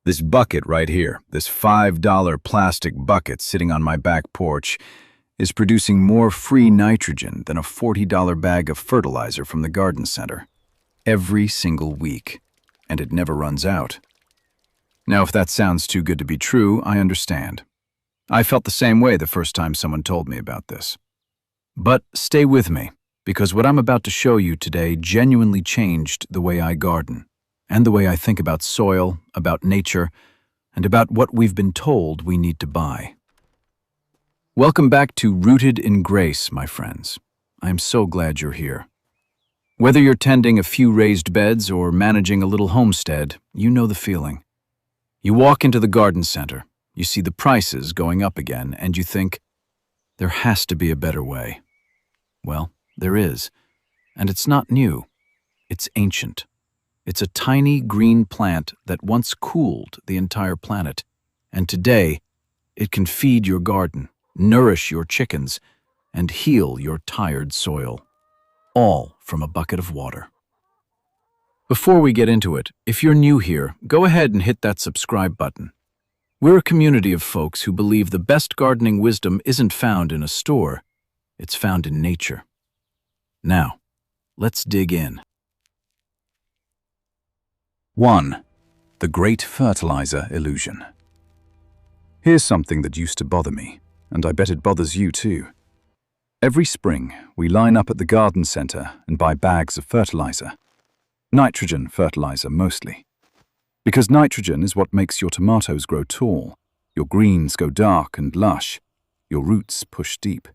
This bucket right here, this $5 plastic bucket sitting on my back porch, is producing more free nitrogen than a $40 bag of fertilizer from the garden center. Every single week. And it never runs out. Now, if that sounds too good to be true, I understand. I felt the same way the first time someone told me about this. But stay with me, because what I'm about to show you today genuinely changed the way I garden, and the way I think about soil, about nature, and about what we've been told we need to buy. Welcome back to Rooted in Grace, my friends. I am so glad you're here. Whether you're tending a few raised beds or managing a little homestead, you know the feeling. You walk into the garden center, you see the prices going up again, and you think, there has to be a better way. Well, there is, and it's not new. It's ancient. It's a tiny green plant that once cooled the entire planet, and today it can feed your garden, nourish your chickens, and heal your tired soil, all from a bucket of water. Before we get into it, if you're new here, go ahead and hit that subscribe button. We're a community of folks who believe the best gardening wisdom isn't found in a store, it's found in nature. Now, let's dig in. 1. The Great Fertilizer Illusion. Here's something that used to bother me, and I bet it bothers you too. Every spring, we line up at the garden center and buy bags of fertilizer. Nitrogen fertilizer mostly. Because nitrogen is what makes your tomatoes grow tall, your greens go dark and lush, your roots push deep.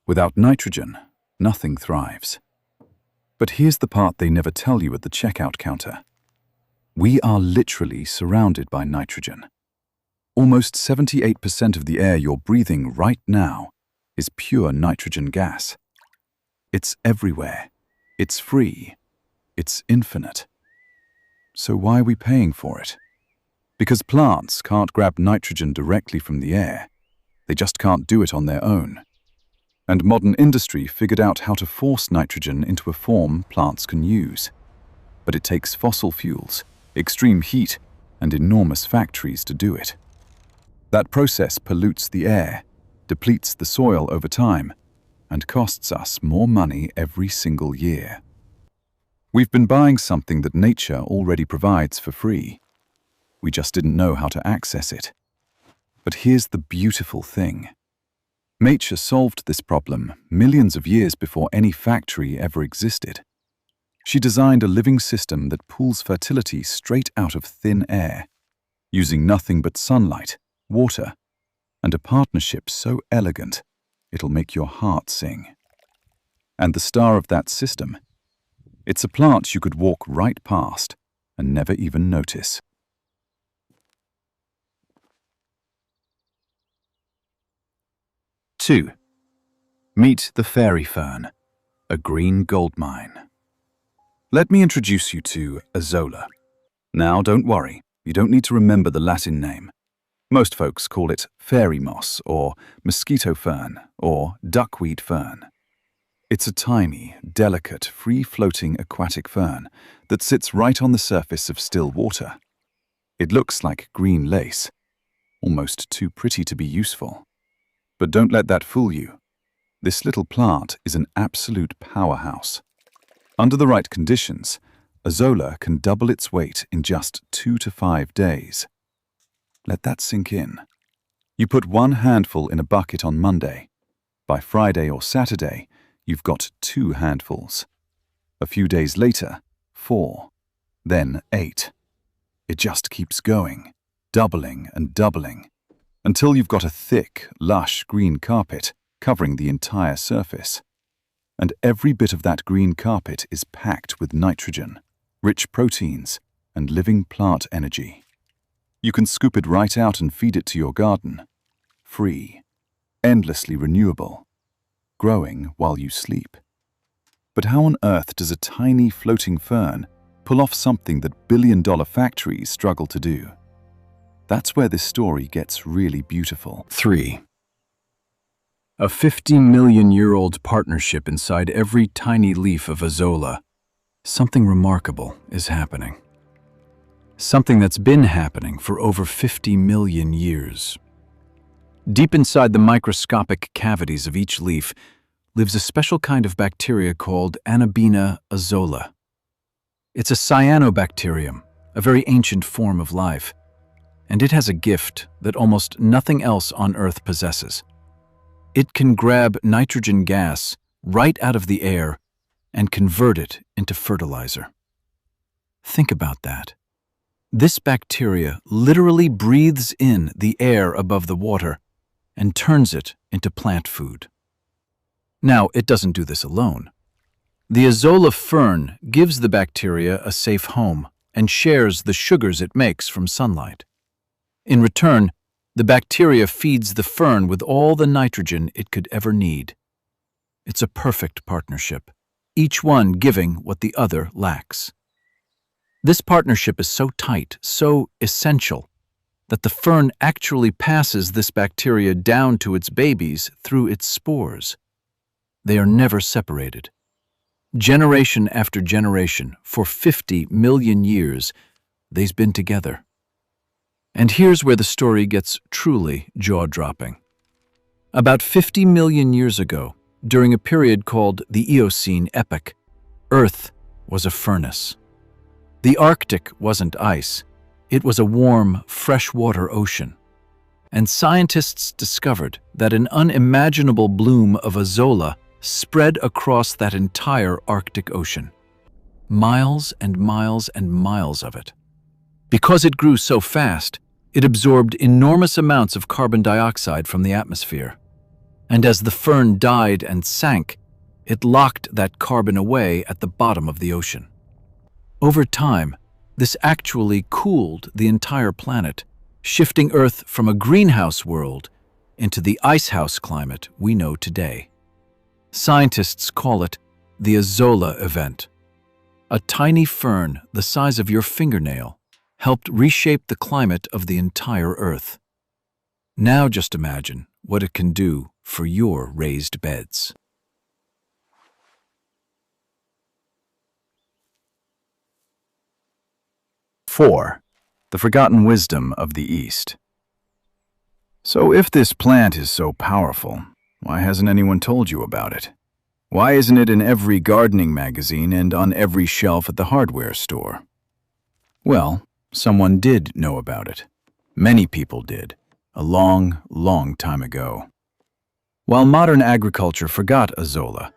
Without nitrogen, nothing thrives. But here's the part they never tell you at the checkout counter. We are literally surrounded by nitrogen. Almost 78% of the air you're breathing right now is pure nitrogen gas. It's everywhere. It's free. It's infinite. So why are we paying for it? Because plants can't grab nitrogen directly from the air. They just can't do it on their own. And modern industry figured out how to force nitrogen into a form plants can use. But it takes fossil fuels, extreme heat, and enormous factories to do it. That process pollutes the air, depletes the soil over time, and costs us more money every single year. We've been buying something that nature already provides for free. We just didn't know how to access it. But here's the beautiful thing. Nature solved this problem millions of years before any factory ever existed. She designed a living system that pulls fertility straight out of thin air, using nothing but sunlight, water, and a partnership so elegant it'll make your heart sing. And the star of that system, it's a plant you could walk right past and never even notice. 2. Meet the fairy fern, a green gold mine. Let me introduce you to Azolla. Now, don't worry, you don't need to remember the Latin name. Most folks call it fairy moss, or mosquito fern, or duckweed fern. It's a tiny, delicate, free-floating aquatic fern that sits right on the surface of still water. It looks like green lace, almost too pretty to be useful. But don't let that fool you. This little plant is an absolute powerhouse. Under the right conditions, Azolla can double its weight in just 2 to 5 days. Let that sink in. You put one handful in a bucket on Monday. By Friday or Saturday, you've got 2 handfuls. A few days later, 4, then 8. It just keeps going, doubling and doubling, until you've got a thick, lush green carpet covering the entire surface. And every bit of that green carpet is packed with nitrogen, rich proteins, and living plant energy. You can scoop it right out and feed it to your garden. Free, endlessly renewable, growing while you sleep. But how on earth does a tiny floating fern pull off something that billion-dollar factories struggle to do? That's where this story gets really beautiful. 3. A 50-million-year-old partnership inside every tiny leaf of Azolla. Something remarkable is happening. something that's been happening for over 50 million years. Deep inside the microscopic cavities of each leaf lives a special kind of bacteria called Anabaena azolla. It's a cyanobacterium, a very ancient form of life, and it has a gift that almost nothing else on Earth possesses. It can grab nitrogen gas right out of the air and convert it into fertilizer. Think about that. This bacteria literally breathes in the air above the water and turns it into plant food. Now, it doesn't do this alone. The Azolla fern gives the bacteria a safe home and shares the sugars it makes from sunlight. In return, the bacteria feeds the fern with all the nitrogen it could ever need. It's a perfect partnership, each one giving what the other lacks. This partnership is so tight, so essential, that the fern actually passes this bacteria down to its babies through its spores. They are never separated. Generation after generation, for 50 million years, they've been together. And here's where the story gets truly jaw-dropping. About 50 million years ago, during a period called the Eocene epoch, Earth was a furnace. The Arctic wasn't ice. It was a warm, freshwater ocean. And scientists discovered that an unimaginable bloom of Azolla spread across that entire Arctic Ocean. Miles and miles and miles of it. Because it grew so fast, it absorbed enormous amounts of carbon dioxide from the atmosphere. And as the fern died and sank, it locked that carbon away at the bottom of the ocean. Over time, this actually cooled the entire planet, shifting Earth from a greenhouse world into the icehouse climate we know today. Scientists call it the Azolla event. A tiny fern the size of your fingernail helped reshape the climate of the entire Earth. Now just imagine what it can do for your raised beds. Four, the forgotten wisdom of the East. So if this plant is so powerful, why hasn't anyone told you about it? Why isn't it in every gardening magazine and on every shelf at the hardware store? Well, someone did know about it. Many people did, a long, long time ago. While modern agriculture forgot Azolla,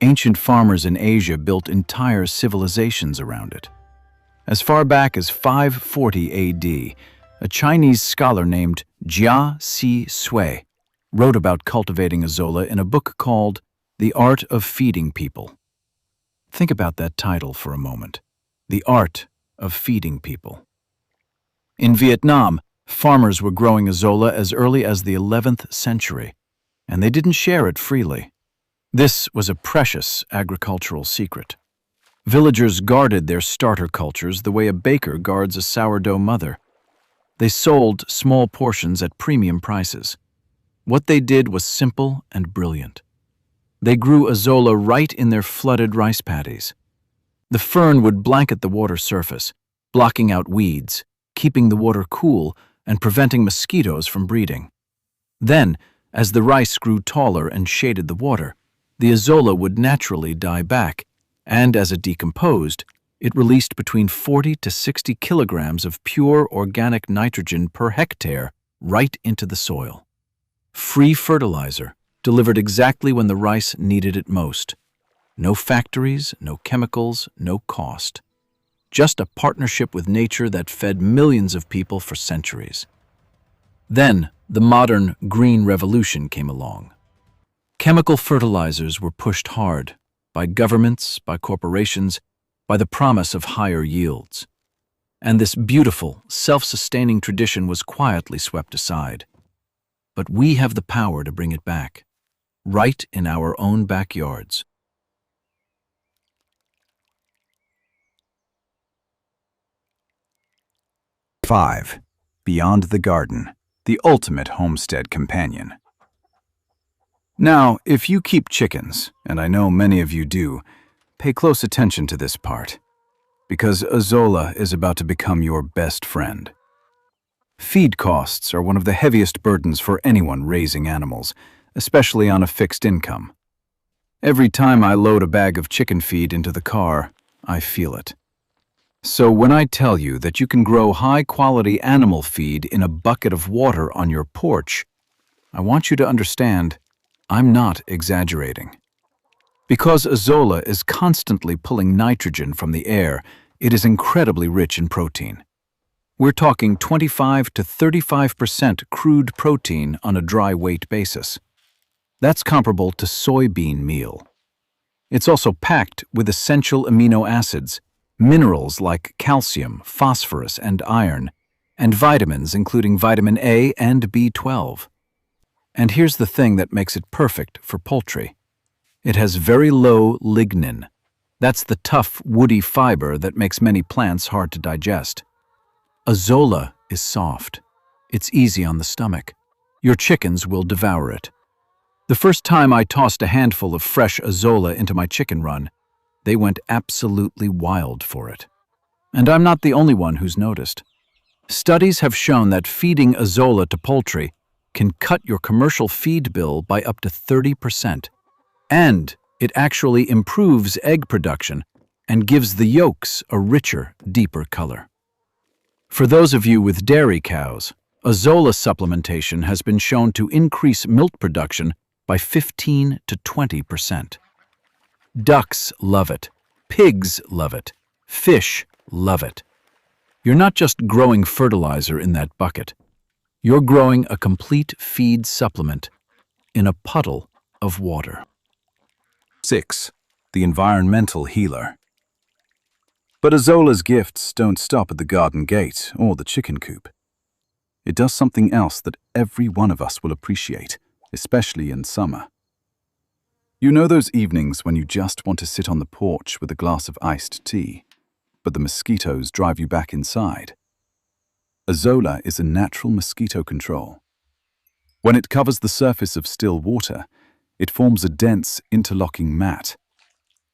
ancient farmers in Asia built entire civilizations around it. As far back as 540 AD, a Chinese scholar named Jia Si Sui wrote about cultivating Azolla in a book called The Art of Feeding People. Think about that title for a moment. The Art of Feeding People. In Vietnam, farmers were growing Azolla as early as the 11th century, and they didn't share it freely. This was a precious agricultural secret. Villagers guarded their starter cultures the way a baker guards a sourdough mother. They sold small portions at premium prices. What they did was simple and brilliant. They grew Azolla right in their flooded rice paddies. The fern would blanket the water surface, blocking out weeds, keeping the water cool, and preventing mosquitoes from breeding. Then, as the rice grew taller and shaded the water, the Azolla would naturally die back, and as it decomposed, it released between 40 to 60 kilograms of pure organic nitrogen per hectare right into the soil. Free fertilizer, delivered exactly when the rice needed it most. No factories, no chemicals, no cost. Just a partnership with nature that fed millions of people for centuries. Then, the modern green revolution came along. Chemical fertilizers were pushed hard by governments, by corporations, by the promise of higher yields. And this beautiful, self-sustaining tradition was quietly swept aside. But we have the power to bring it back, right in our own backyards. Five, beyond the garden, the ultimate homestead companion. Now, if you keep chickens, and I know many of you do, pay close attention to this part. because Azolla is about to become your best friend. Feed costs are one of the heaviest burdens for anyone raising animals, especially on a fixed income. Every time I load a bag of chicken feed into the car, I feel it. So when I tell you that you can grow high-quality animal feed in a bucket of water on your porch, I want you to understand, I'm not exaggerating. Because Azolla is constantly pulling nitrogen from the air, it is incredibly rich in protein. We're talking 25 to 35% crude protein on a dry weight basis. That's comparable to soybean meal. It's also packed with essential amino acids, minerals like calcium, phosphorus, and iron, and vitamins including vitamin A and B12. And here's the thing that makes it perfect for poultry. It has very low lignin. That's the tough, woody fiber that makes many plants hard to digest. Azolla is soft. It's easy on the stomach. Your chickens will devour it. The first time I tossed a handful of fresh Azolla into my chicken run, they went absolutely wild for it. And I'm not the only one who's noticed. Studies have shown that feeding Azolla to poultry can cut your commercial feed bill by up to 30%. And it actually improves egg production and gives the yolks a richer, deeper color. For those of you with dairy cows, Azolla supplementation has been shown to increase milk production by 15 to 20%. Ducks love it. Pigs love it. Fish love it. You're not just growing fertilizer in that bucket. You're growing a complete feed supplement in a puddle of water. 6. The environmental healer. But Azolla's gifts don't stop at the garden gate or the chicken coop. It does something else that every one of us will appreciate, especially in summer. You know those evenings when you just want to sit on the porch with a glass of iced tea, but the mosquitoes drive you back inside? Azolla is a natural mosquito control. When it covers the surface of still water, it forms a dense, interlocking mat,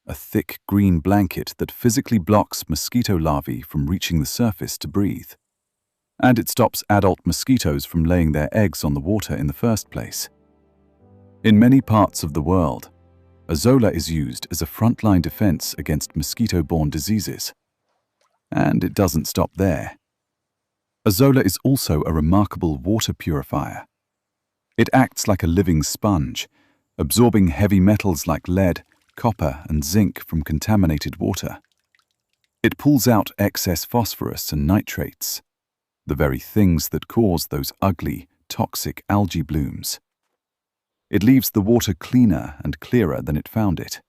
a thick green blanket that physically blocks mosquito larvae from reaching the surface to breathe. And it stops adult mosquitoes from laying their eggs on the water in the first place. In many parts of the world, Azolla is used as a frontline defense against mosquito-borne diseases. And it doesn't stop there. Azolla is also a remarkable water purifier. It acts like a living sponge, absorbing heavy metals like lead, copper, and zinc from contaminated water. It pulls out excess phosphorus and nitrates, the very things that cause those ugly, toxic algae blooms. It leaves the water cleaner and clearer than it found it.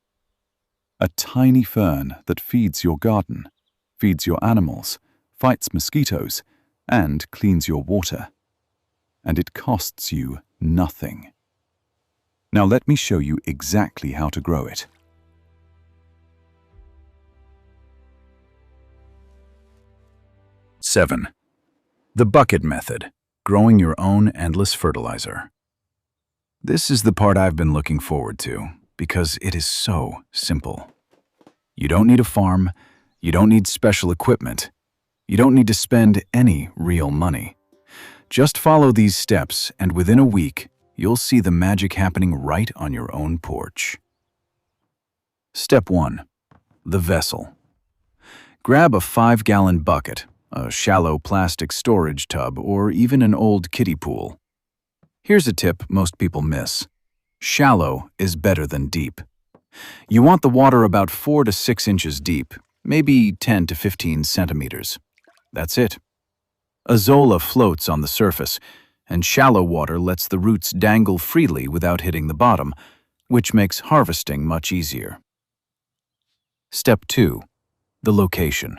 A tiny fern that feeds your garden, feeds your animals, fights mosquitoes, and cleans your water. And it costs you nothing. Now let me show you exactly how to grow it. 7. The bucket method, growing your own endless fertilizer. This is the part I've been looking forward to because it is so simple. You don't need a farm, you don't need special equipment, you don't need to spend any real money. Just follow these steps and within a week, you'll see the magic happening right on your own porch. Step 1. The vessel. Grab a 5-gallon bucket, a shallow plastic storage tub, or even an old kiddie pool. Here's a tip most people miss. Shallow is better than deep. You want the water about 4 to 6 inches deep, maybe 10 to 15 centimeters. That's it. Azolla floats on the surface, and shallow water lets the roots dangle freely without hitting the bottom, which makes harvesting much easier. Step 2. The location.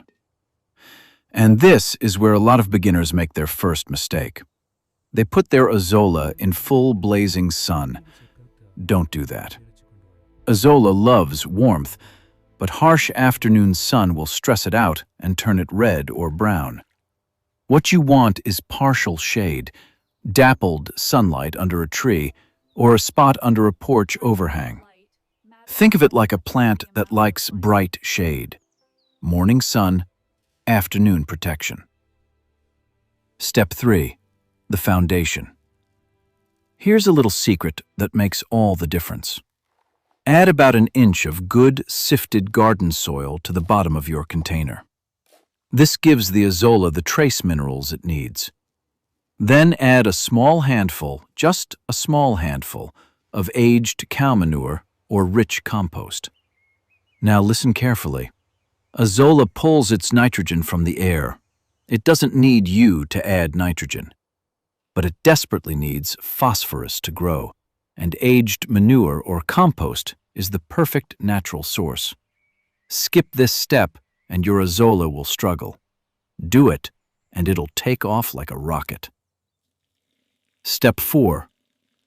And this is where a lot of beginners make their first mistake. They put their Azolla in full blazing sun. Don't do that. Azolla loves warmth, but harsh afternoon sun will stress it out and turn it red or brown. What you want is partial shade, dappled sunlight under a tree, or a spot under a porch overhang. Think of it like a plant that likes bright shade. morning sun, afternoon protection. Step 3. The foundation. Here's a little secret that makes all the difference. Add about an inch of good, sifted garden soil to the bottom of your container. This gives the Azolla the trace minerals it needs. Then add a small handful, just a small handful, of aged cow manure or rich compost. Now listen carefully. Azolla pulls its nitrogen from the air. It doesn't need you to add nitrogen, but it desperately needs phosphorus to grow, and aged manure or compost is the perfect natural source. Skip this step and your Azolla will struggle. Do it, and it'll take off like a rocket. Step 4.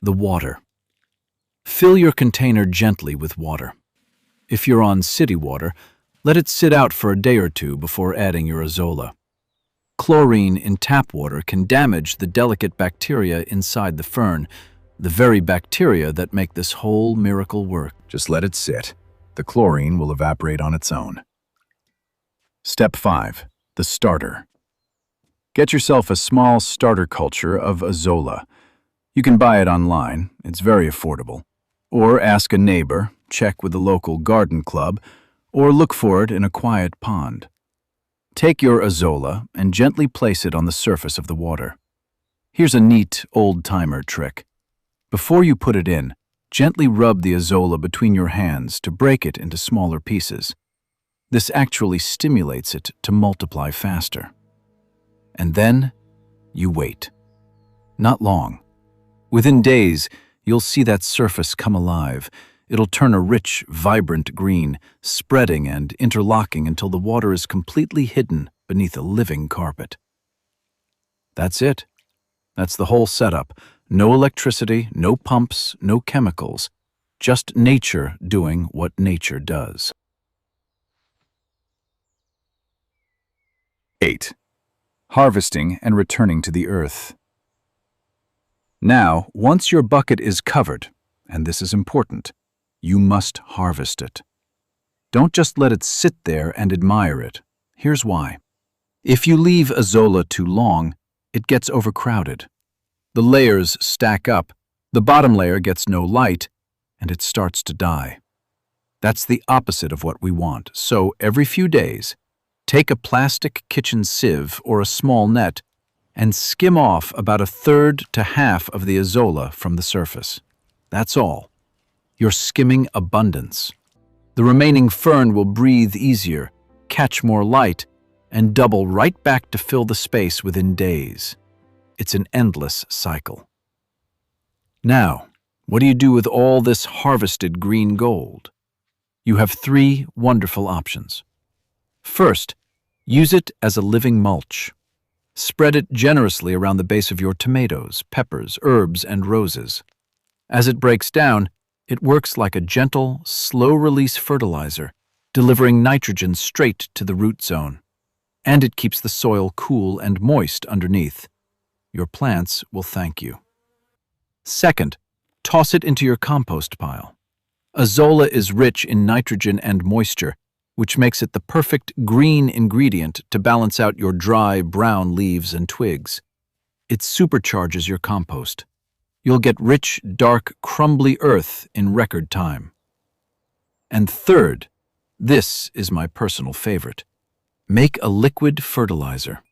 The water. Fill your container gently with water. If you're on city water, let it sit out for a day or two before adding your Azolla. Chlorine in tap water can damage the delicate bacteria inside the fern, the very bacteria that make this whole miracle work. Just let it sit. The chlorine will evaporate on its own. Step 5. The starter. Get yourself a small starter culture of Azolla. You can buy it online, it's very affordable. Or ask a neighbor, check with the local garden club, or look for it in a quiet pond. Take your Azolla and gently place it on the surface of the water. Here's a neat old-timer trick. Before you put it in, gently rub the Azolla between your hands to break it into smaller pieces. This actually stimulates it to multiply faster. And then, you wait. Not long. Within days, you'll see that surface come alive. It'll turn a rich, vibrant green, spreading and interlocking until the water is completely hidden beneath a living carpet. That's it. That's the whole setup. No electricity, no pumps, no chemicals. Just nature doing what nature does. 8. Harvesting and returning to the earth. Now, once your bucket is covered, and this is important, you must harvest it. Don't just let it sit there and admire it. Here's why. If you leave Azolla too long, it gets overcrowded. The layers stack up, the bottom layer gets no light, and it starts to die. That's the opposite of what we want. So every few days, take a plastic kitchen sieve or a small net and skim off about 1/3 to half of the Azolla from the surface. That's all. You're skimming abundance. The remaining fern will breathe easier, catch more light, and double right back to fill the space within days. It's an endless cycle. Now, what do you do with all this harvested green gold? You have 3 wonderful options. First, use it as a living mulch. Spread it generously around the base of your tomatoes, peppers, herbs, and roses. As it breaks down, it works like a gentle, slow-release fertilizer, delivering nitrogen straight to the root zone. And it keeps the soil cool and moist underneath. Your plants will thank you. Second, toss it into your compost pile. Azolla is rich in nitrogen and moisture, which makes it the perfect green ingredient to balance out your dry, brown leaves and twigs. It supercharges your compost. You'll get rich, dark, crumbly earth in record time. And third, this is my personal favorite. Make a liquid fertilizer.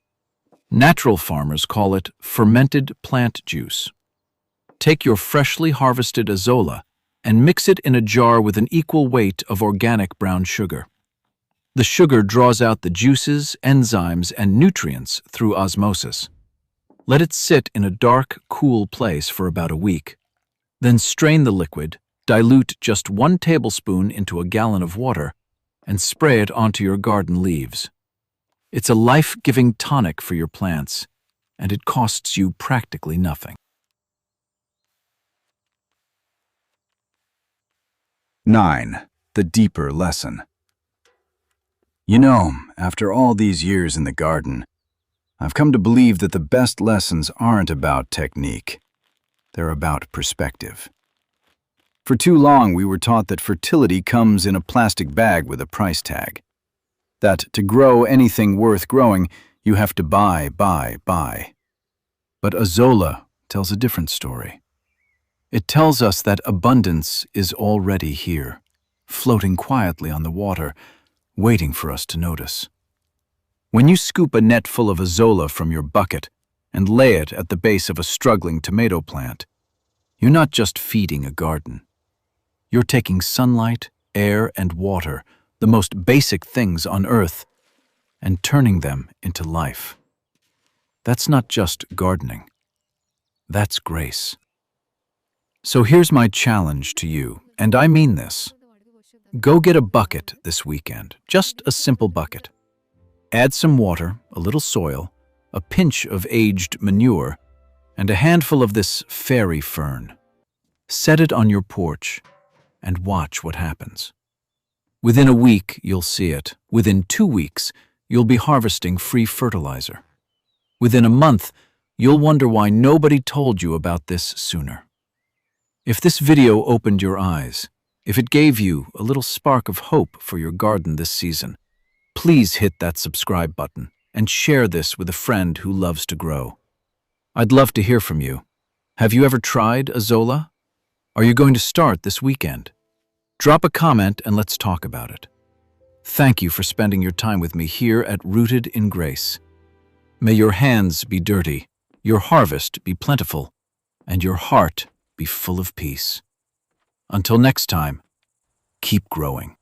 Natural farmers call it fermented plant juice. Take your freshly harvested Azolla and mix it in a jar with an equal weight of organic brown sugar. The sugar draws out the juices, enzymes, and nutrients through osmosis. Let it sit in a dark, cool place for about a week. Then strain the liquid, dilute just 1 tablespoon into a gallon of water, and spray it onto your garden leaves. It's a life-giving tonic for your plants, and it costs you practically nothing. 9. The deeper lesson. You know, after all these years in the garden, I've come to believe that the best lessons aren't about technique. They're about perspective. For too long, we were taught that fertility comes in a plastic bag with a price tag. that to grow anything worth growing, you have to buy. But Azolla tells a different story. It tells us that abundance is already here, floating quietly on the water, waiting for us to notice. When you scoop a net full of Azolla from your bucket and lay it at the base of a struggling tomato plant, you're not just feeding a garden. You're taking sunlight, air, and water, the most basic things on earth, and turning them into life. That's not just gardening. That's grace. So here's my challenge to you, and I mean this. Go get a bucket this weekend, just a simple bucket. Add some water, a little soil, a pinch of aged manure, and a handful of this fairy fern. Set it on your porch and watch what happens. Within a week, you'll see it. Within 2 weeks, you'll be harvesting free fertilizer. Within a month, you'll wonder why nobody told you about this sooner. If this video opened your eyes, if it gave you a little spark of hope for your garden this season, please hit that subscribe button and share this with a friend who loves to grow. I'd love to hear from you. Have you ever tried Azolla? Are you going to start this weekend? Drop a comment and let's talk about it. Thank you for spending your time with me here at Rooted in Grace. May your hands be dirty, your harvest be plentiful, and your heart be full of peace. Until next time, keep growing.